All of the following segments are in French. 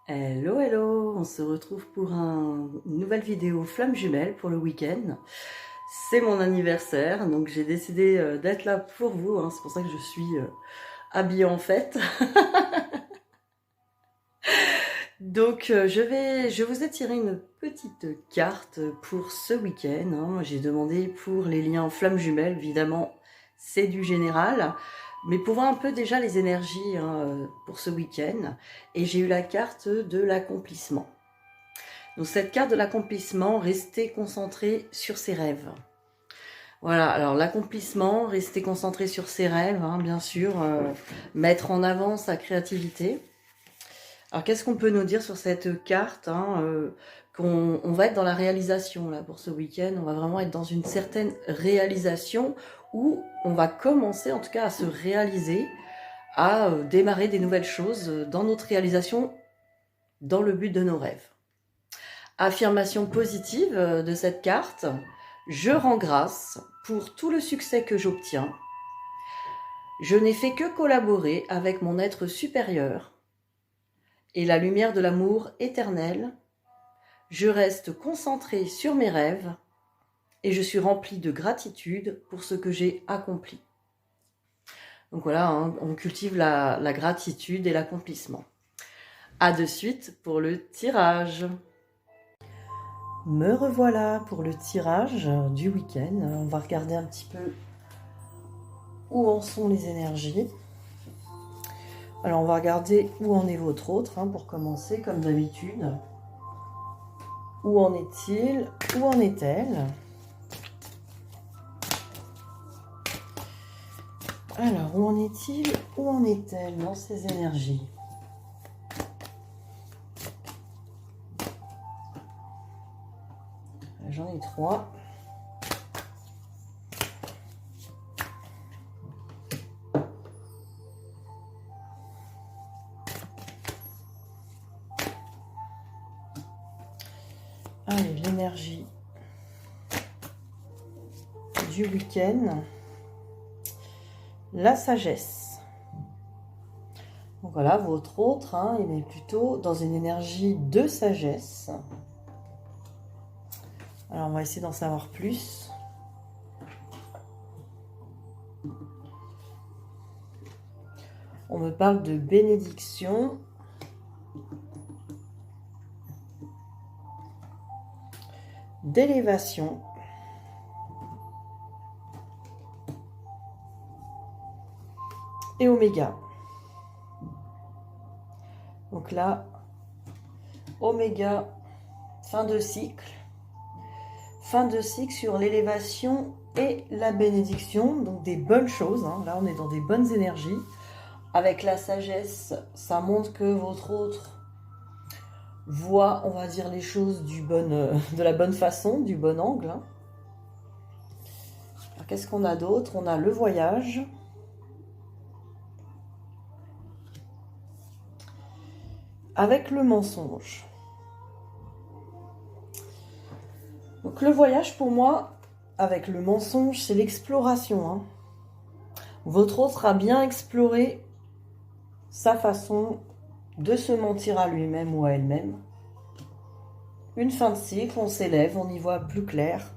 Hello, hello, on se retrouve pour une nouvelle vidéo flamme jumelle pour le week-end. C'est mon anniversaire, donc j'ai décidé d'être là pour vous, hein. C'est pour ça que je suis habillée en fête. Donc je vous ai tiré une petite carte pour ce week-end, hein. J'ai demandé pour les liens flamme jumelle, évidemment c'est du général, mais pour voir un peu déjà les énergies, hein, pour ce week-end. Et j'ai eu la carte de l'accomplissement. Donc cette carte de l'accomplissement, rester concentré sur ses rêves. Voilà, alors l'accomplissement, rester concentré sur ses rêves, hein, bien sûr, mettre en avant sa créativité. Alors qu'est-ce qu'on peut nous dire sur cette carte, hein, qu'on va être dans la réalisation là pour ce week-end, on va vraiment être dans une certaine réalisation où on va commencer en tout cas à se réaliser, à démarrer des nouvelles choses dans notre réalisation, dans le but de nos rêves. Affirmation positive de cette carte. Je rends grâce pour tout le succès que j'obtiens. Je n'ai fait que collaborer avec mon être supérieur et la lumière de l'amour éternel. Je reste concentré sur mes rêves et je suis rempli de gratitude pour ce que j'ai accompli. Donc voilà, hein, on cultive la gratitude et l'accomplissement. À de suite pour le tirage. Me revoilà pour le tirage du week-end. On va regarder un petit peu où en sont les énergies. Alors on va regarder où en est votre autre, hein, pour commencer, comme d'habitude. Où en est-il? Où en est-elle? Alors, où en est-il? Où en est-elle dans ces énergies? J'en ai 3. Allez, l'énergie du week-end. La sagesse. Donc voilà, votre autre, hein, il est plutôt dans une énergie de sagesse. Alors, on va essayer d'en savoir plus. On me parle de bénédiction. D'élévation. Et oméga. Donc là, oméga, fin de cycle. Fin de cycle sur l'élévation et la bénédiction, donc des bonnes choses, hein. Là, on est dans des bonnes énergies. Avec la sagesse, ça montre que votre autre voit, on va dire, les choses de la bonne façon, du bon angle, hein. Alors, qu'est-ce qu'on a d'autre? On a le voyage. Avec le mensonge. Donc le voyage, pour moi, avec le mensonge, c'est l'exploration, hein. Votre autre a bien exploré sa façon de se mentir à lui-même ou à elle-même. Une fin de cycle, on s'élève, on y voit plus clair.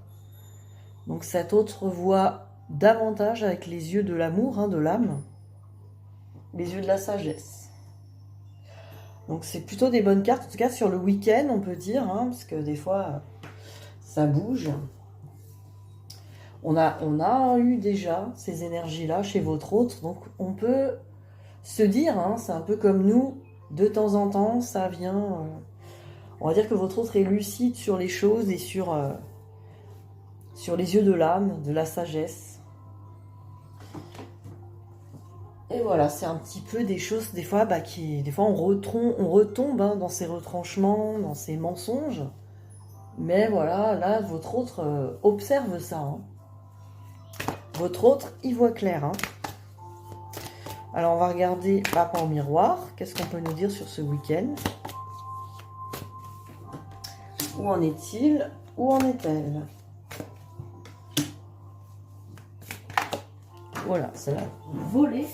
Donc cet autre voit davantage avec les yeux de l'amour, hein, de l'âme, les yeux de la sagesse. Donc c'est plutôt des bonnes cartes, en tout cas sur le week-end, on peut dire, hein, parce que des fois, ça bouge. On a eu déjà ces énergies-là chez votre autre, donc on peut se dire, hein, c'est un peu comme nous, de temps en temps, ça vient... on va dire que votre autre est lucide sur les choses et sur les yeux de l'âme, de la sagesse. Et voilà, c'est un petit peu des choses, des fois, des fois on retombe, hein, dans ces retranchements, dans ces mensonges. Mais voilà, là, votre autre observe ça, hein. Votre autre, il voit clair, hein. Alors, on va regarder Papa en miroir. Qu'est-ce qu'on peut nous dire sur ce week-end? Où en est-il? Où en est-elle? Voilà, c'est la volée.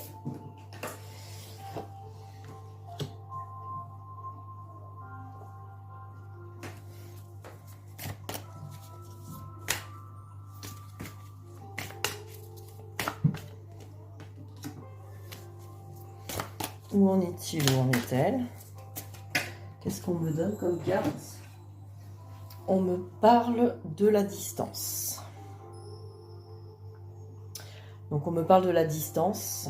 Où en est-il? Où en est-elle? Qu'est-ce qu'on me donne comme carte? On me parle de la distance. Donc on me parle de la distance.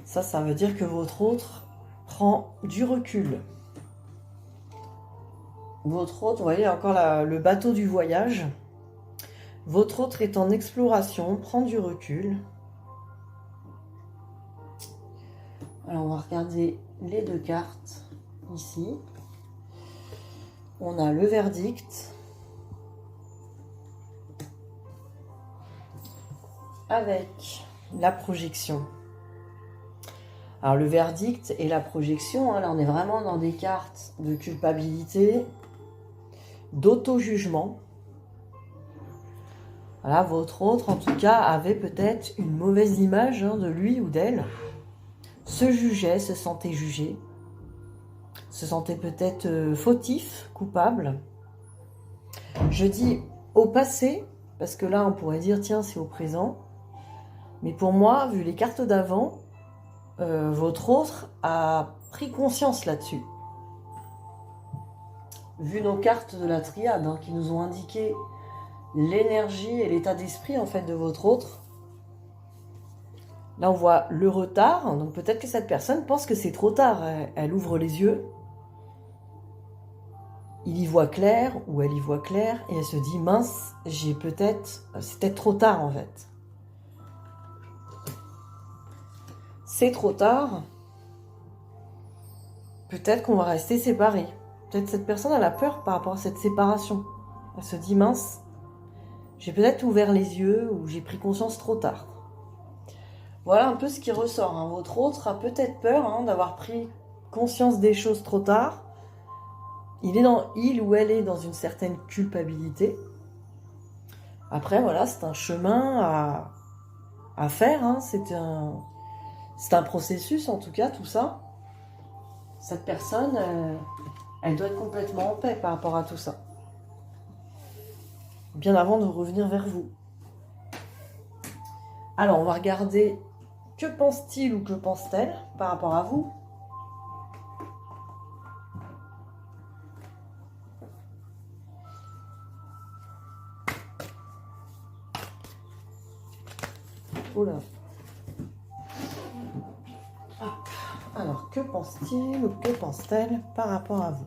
Ça veut dire que votre autre prend du recul. Votre autre, vous voyez encore le bateau du voyage. Votre autre est en exploration, prend du recul. Alors on va regarder les deux cartes ici. On a le verdict avec la projection. Alors le verdict et la projection, hein, là on est vraiment dans des cartes de culpabilité, d'auto-jugement. Voilà, votre autre en tout cas avait peut-être une mauvaise image de lui ou d'elle, se jugeait, se sentait jugé, se sentait peut-être fautif, coupable. Je dis au passé, parce que là on pourrait dire tiens c'est au présent, mais pour moi, vu les cartes d'avant, votre autre a pris conscience là-dessus. Vu nos cartes de la triade hein, qui nous ont indiqué l'énergie et l'état d'esprit en fait de votre autre, là on voit le retard, donc peut-être que cette personne pense que c'est trop tard, elle ouvre les yeux, il y voit clair ou elle y voit clair et elle se dit mince, c'est peut-être trop tard en fait. C'est trop tard, peut-être qu'on va rester séparés. Peut-être cette personne elle a peur par rapport à cette séparation. Elle se dit mince, j'ai peut-être ouvert les yeux ou j'ai pris conscience trop tard. Voilà un peu ce qui ressort. Hein. Votre autre a peut-être peur hein, d'avoir pris conscience des choses trop tard. Il ou elle est dans une certaine culpabilité. Après voilà, c'est un chemin à faire. Hein. C'est un processus en tout cas tout ça. Cette personne, elle doit être complètement en paix par rapport à tout ça. Bien avant de revenir vers vous. Alors, on va regarder que pense-t-il ou que pense-t-elle par rapport à vous. Oula. Alors, que pense-t-il ou que pense-t-elle par rapport à vous?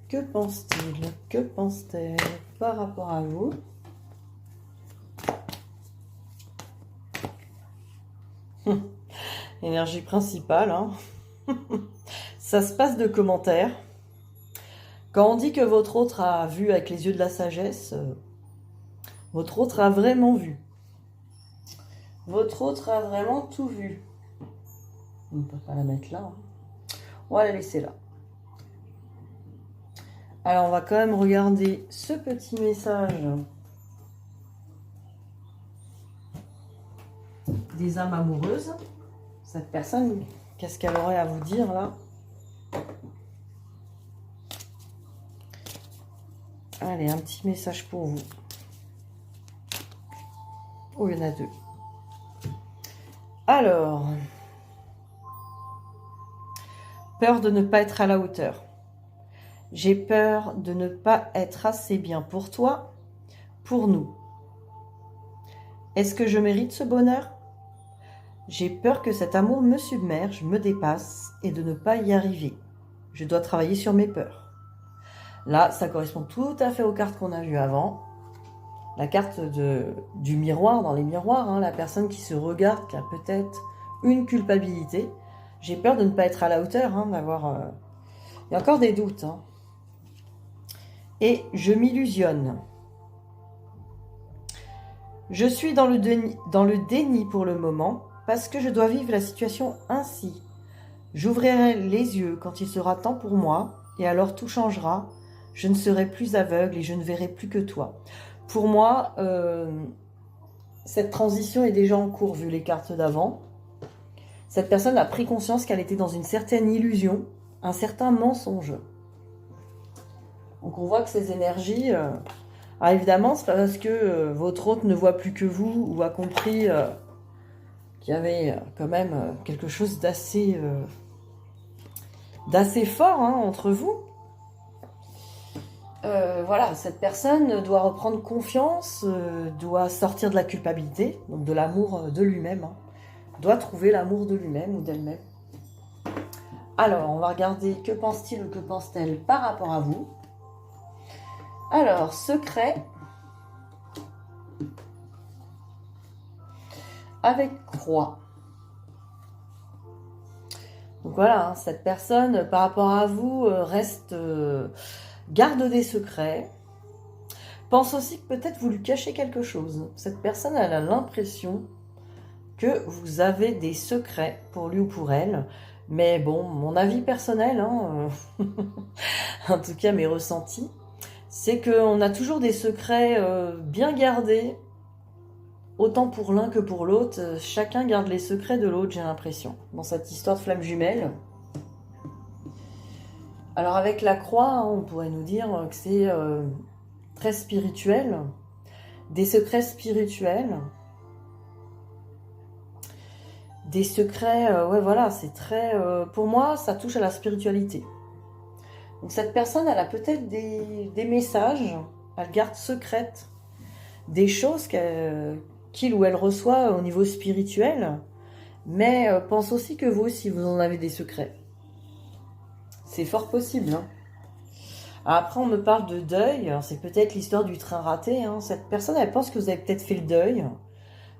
Que pense-t-il? Que pense-t-elle par rapport à vous? Énergie principale. Hein. Ça se passe de commentaires. Quand on dit que votre autre a vu avec les yeux de la sagesse, votre autre a vraiment vu. Votre autre a vraiment tout vu. On ne peut pas la mettre là. Hein. On va la laisser là. Alors, on va quand même regarder ce petit message des âmes amoureuses. Cette personne, qu'est-ce qu'elle aurait à vous dire là? Allez, un petit message pour vous. Oh, il y en a deux. Alors, peur de ne pas être à la hauteur. J'ai peur de ne pas être assez bien pour toi, pour nous. Est-ce que je mérite ce bonheur? J'ai peur que cet amour me submerge, me dépasse et de ne pas y arriver. Je dois travailler sur mes peurs. Là, ça correspond tout à fait aux cartes qu'on a vues avant. La carte du miroir, dans les miroirs, hein, la personne qui se regarde, qui a peut-être une culpabilité. J'ai peur de ne pas être à la hauteur, hein, d'avoir... Il y a encore des doutes. Hein. Et je m'illusionne. Je suis dans le déni pour le moment parce que je dois vivre la situation ainsi. J'ouvrirai les yeux quand il sera temps pour moi et alors tout changera. je ne serai plus aveugle et je ne verrai plus que toi. Pour moi, cette transition est déjà en cours vu les cartes d'avant. Cette personne a pris conscience qu'elle était dans une certaine illusion, un certain mensonge. Donc on voit que ces énergies... alors évidemment, c'est pas parce que votre hôte ne voit plus que vous ou a compris qu'il y avait quand même quelque chose d'assez fort hein, entre vous. Voilà, cette personne doit reprendre confiance, doit sortir de la culpabilité, donc de l'amour de lui-même, hein, doit trouver l'amour de lui-même ou d'elle-même. Alors, on va regarder que pense-t-il ou que pense-t-elle par rapport à vous. Alors, secret avec croix. Donc voilà, hein, cette personne par rapport à vous reste... garde des secrets. Pense aussi que peut-être vous lui cachez quelque chose. Cette personne, elle a l'impression que vous avez des secrets pour lui ou pour elle. Mais bon, mon avis personnel, hein, en tout cas mes ressentis, c'est qu'on a toujours des secrets bien gardés, autant pour l'un que pour l'autre. Chacun garde les secrets de l'autre, j'ai l'impression, dans cette histoire de flamme jumelle. Alors avec la croix, hein, on pourrait nous dire que c'est très spirituel, des secrets spirituels, des secrets, ouais voilà, c'est très... pour moi, ça touche à la spiritualité. Donc cette personne, elle a peut-être des messages, elle garde secrètes, des choses qu'il ou elle reçoit au niveau spirituel, mais pense aussi que vous aussi, vous en avez des secrets. C'est fort possible, hein. Après, on me parle de deuil. C'est peut-être l'histoire du train raté. Hein. Cette personne, elle pense que vous avez peut-être fait le deuil,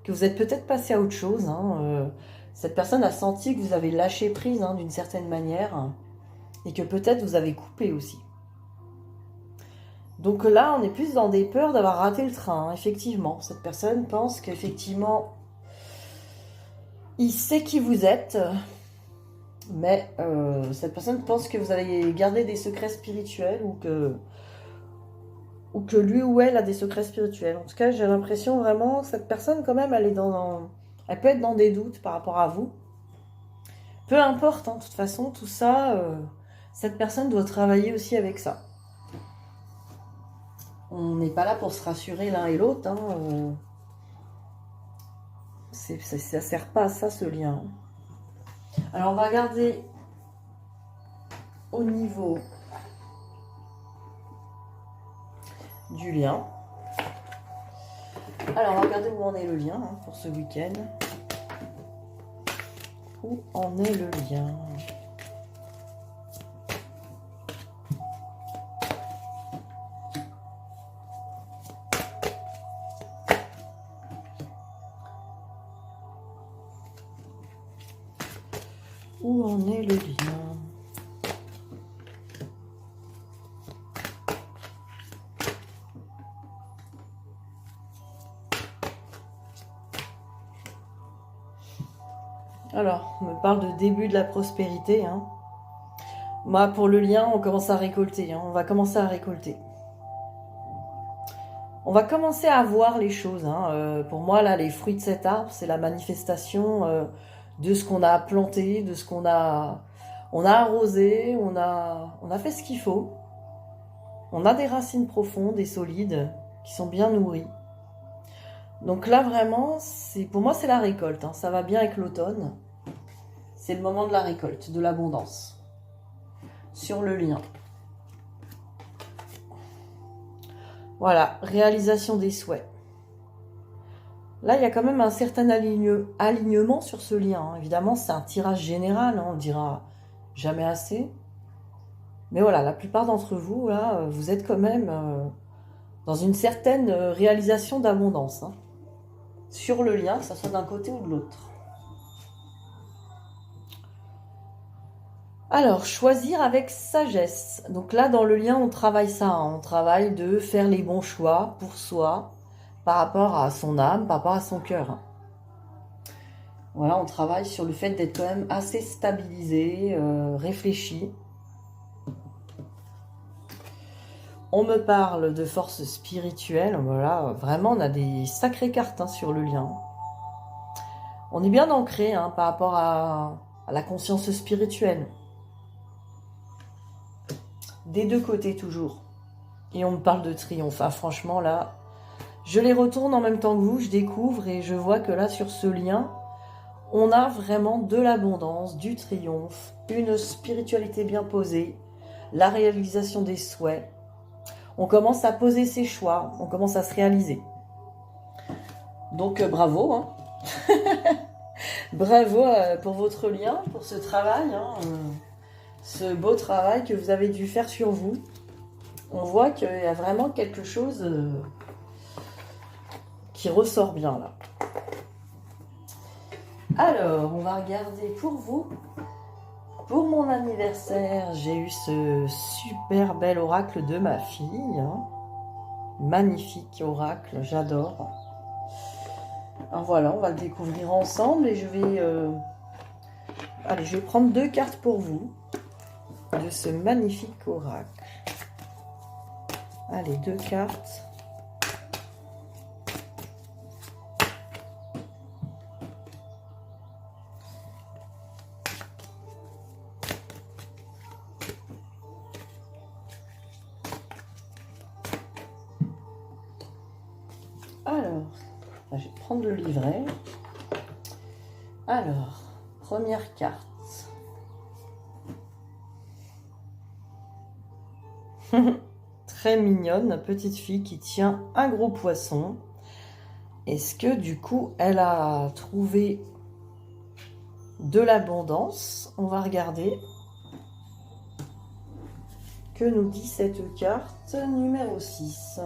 que vous êtes peut-être passé à autre chose. Hein. Cette personne a senti que vous avez lâché prise hein, d'une certaine manière et que peut-être vous avez coupé aussi. Donc là, on est plus dans des peurs d'avoir raté le train. Hein. Effectivement, cette personne pense qu'effectivement, il sait qui vous êtes. Mais cette personne pense que vous avez gardé des secrets spirituels ou que lui ou elle a des secrets spirituels. En tout cas, j'ai l'impression vraiment que cette personne, quand même, elle peut être dans des doutes par rapport à vous. Peu importe, hein, de toute façon, tout ça, cette personne doit travailler aussi avec ça. On n'est pas là pour se rassurer l'un et l'autre. Hein, ça ne sert pas à ça, ce lien. Alors, on va regarder au niveau du lien. Alors, on va regarder où en est le lien hein, pour ce week-end. Où en est le lien? Où en est le lien? Alors, on me parle de début de la prospérité. Hein. Moi, pour le lien, on commence à récolter. Hein. On va commencer à récolter. On va commencer à voir les choses. Hein. Pour moi, là, les fruits de cet arbre, c'est la manifestation de ce qu'on a planté, de ce qu'on a... On a arrosé, on a fait ce qu'il faut. On a des racines profondes et solides qui sont bien nourries. Donc là, vraiment, pour moi, c'est la récolte. Hein. Ça va bien avec l'automne. C'est le moment de la récolte, de l'abondance. Sur le lien. Voilà, réalisation des souhaits. Là, il y a quand même un certain alignement sur ce lien. Hein. Évidemment, c'est un tirage général, hein, on ne dira jamais assez. Mais voilà, la plupart d'entre vous, là, vous êtes quand même dans une certaine réalisation d'abondance. Hein. Sur le lien, que ce soit d'un côté ou de l'autre. Alors, choisir avec sagesse. Donc là, dans le lien, on travaille ça. Hein. On travaille de faire les bons choix pour soi, par rapport à son âme, par rapport à son cœur. Voilà, on travaille sur le fait d'être quand même assez stabilisé, réfléchi. On me parle de force spirituelle. Voilà, vraiment, on a des sacrées cartes hein, sur le lien. On est bien ancré hein, par rapport à la conscience spirituelle. Des deux côtés toujours. Et on me parle de triomphe. Ah, franchement, là, je les retourne en même temps que vous. Je découvre et je vois que là, sur ce lien, on a vraiment de l'abondance, du triomphe, une spiritualité bien posée, la réalisation des souhaits. On commence à poser ses choix, on commence à se réaliser. Donc bravo, hein. Bravo pour votre lien, pour ce travail, hein, ce beau travail que vous avez dû faire sur vous. On voit qu'il y a vraiment quelque chose qui ressort bien là. Alors, on va regarder pour vous. Pour mon anniversaire, j'ai eu ce super bel oracle de ma fille. Hein. Magnifique oracle, j'adore. Alors voilà, on va le découvrir ensemble et je vais... Allez, je vais prendre 2 cartes pour vous de ce magnifique oracle. Allez, 2 cartes. Alors, je vais prendre le livret. Alors, première carte. Très mignonne, petite fille qui tient un gros poisson. Est-ce que du coup, elle a trouvé de l'abondance? On va regarder. Que nous dit cette carte numéro 6?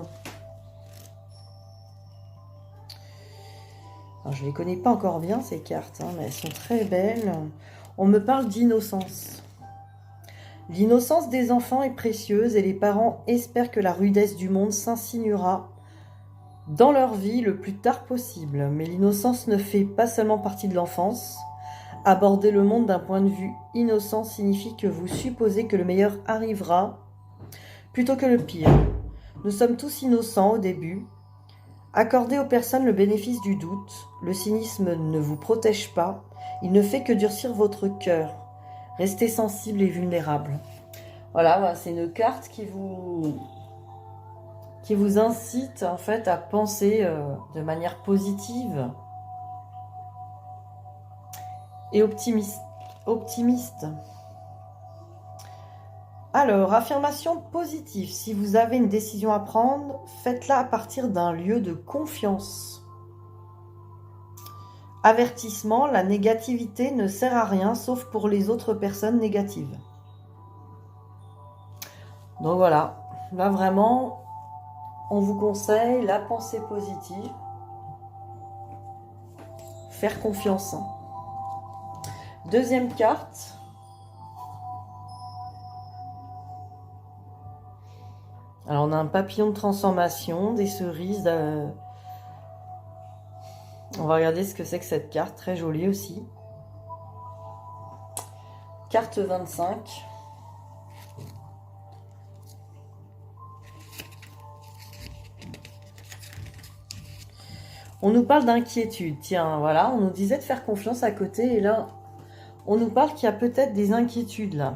Alors, je ne les connais pas encore bien ces cartes, hein, mais elles sont très belles. On me parle d'innocence. L'innocence des enfants est précieuse et les parents espèrent que la rudesse du monde s'insinuera dans leur vie le plus tard possible. Mais l'innocence ne fait pas seulement partie de l'enfance. Aborder le monde d'un point de vue innocent signifie que vous supposez que le meilleur arrivera plutôt que le pire. Nous sommes tous innocents au début. Accordez aux personnes le bénéfice du doute. Le cynisme ne vous protège pas. Il ne fait que durcir votre cœur. Restez sensible et vulnérable. Voilà, c'est une carte qui vous incite en fait à penser de manière positive et optimiste. Alors, affirmation positive. Si vous avez une décision à prendre, faites-la à partir d'un lieu de confiance. Avertissement, la négativité ne sert à rien sauf pour les autres personnes négatives. Donc voilà, là vraiment, on vous conseille la pensée positive. Faire confiance. Deuxième carte. Alors on a un papillon de transformation, des cerises. On va regarder ce que c'est que cette carte, très jolie aussi. Carte 25. On nous parle d'inquiétude. Tiens, voilà, on nous disait de faire confiance à côté et là, on nous parle qu'il y a peut-être des inquiétudes là.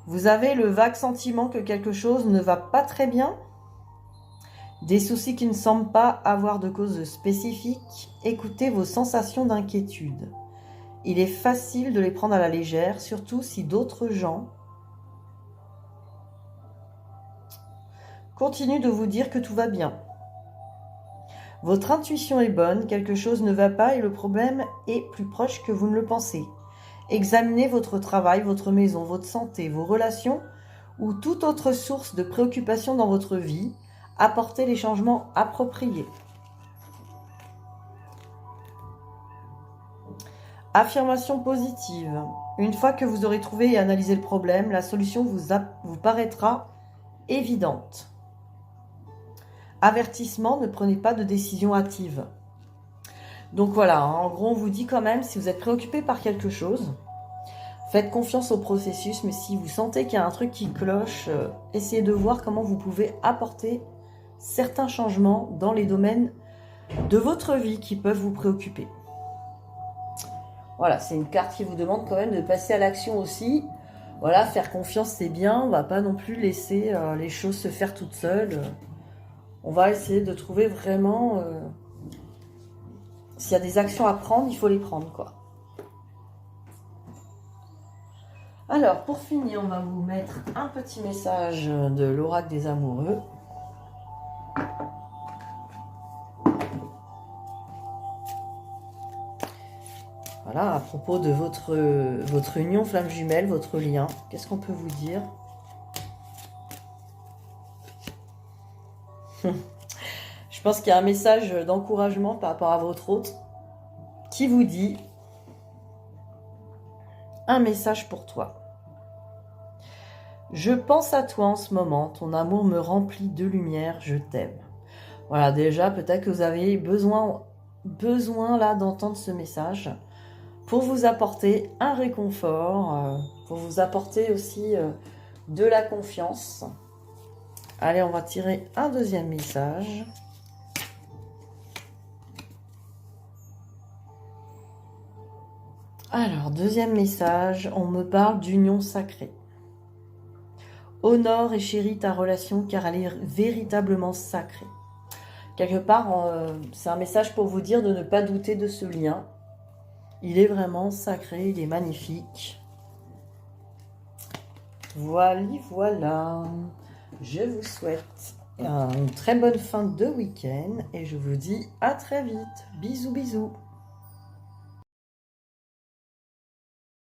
Vous avez le vague sentiment que quelque chose ne va pas très bien. Des soucis qui ne semblent pas avoir de cause spécifique. Écoutez vos sensations d'inquiétude. Il est facile de les prendre à la légère, surtout si d'autres gens continuent de vous dire que tout va bien. Votre intuition est bonne, quelque chose ne va pas et le problème est plus proche que vous ne le pensez. Examinez votre travail, votre maison, votre santé, vos relations ou toute autre source de préoccupation dans votre vie. Apportez les changements appropriés. Affirmation positive. Une fois que vous aurez trouvé et analysé le problème, la solution vous paraîtra évidente. Avertissement, ne prenez pas de décision hâtive. Donc voilà, en gros on vous dit quand même, si vous êtes préoccupé par quelque chose, Faites confiance au processus, mais si vous sentez qu'il y a un truc qui cloche, essayez de voir comment vous pouvez apporter certains changements dans les domaines de votre vie qui peuvent vous préoccuper. Voilà, c'est une carte qui vous demande quand même de passer à l'action aussi. Voilà, faire confiance c'est bien, on va pas non plus laisser les choses se faire toutes seules. On va essayer de trouver vraiment... s'il y a des actions à prendre, il faut les prendre, quoi. Alors, pour finir, on va vous mettre un petit message de l'oracle des amoureux. Voilà, à propos de votre union flamme jumelle, votre lien. Qu'est-ce qu'on peut vous dire? Je pense qu'il y a un message d'encouragement par rapport à votre hôte qui vous dit un message pour toi. Je pense à toi en ce moment, ton amour me remplit de lumière, je t'aime. Voilà, déjà, peut-être que vous avez besoin là d'entendre ce message pour vous apporter un réconfort, pour vous apporter aussi de la confiance. Allez, on va tirer un deuxième message. Alors, deuxième message, on me parle d'union sacrée. Honore et chéris ta relation car elle est véritablement sacrée. Quelque part, c'est un message pour vous dire de ne pas douter de ce lien. Il est vraiment sacré, il est magnifique. Voilà. Je vous souhaite une très bonne fin de week-end et je vous dis à très vite. Bisous, bisous.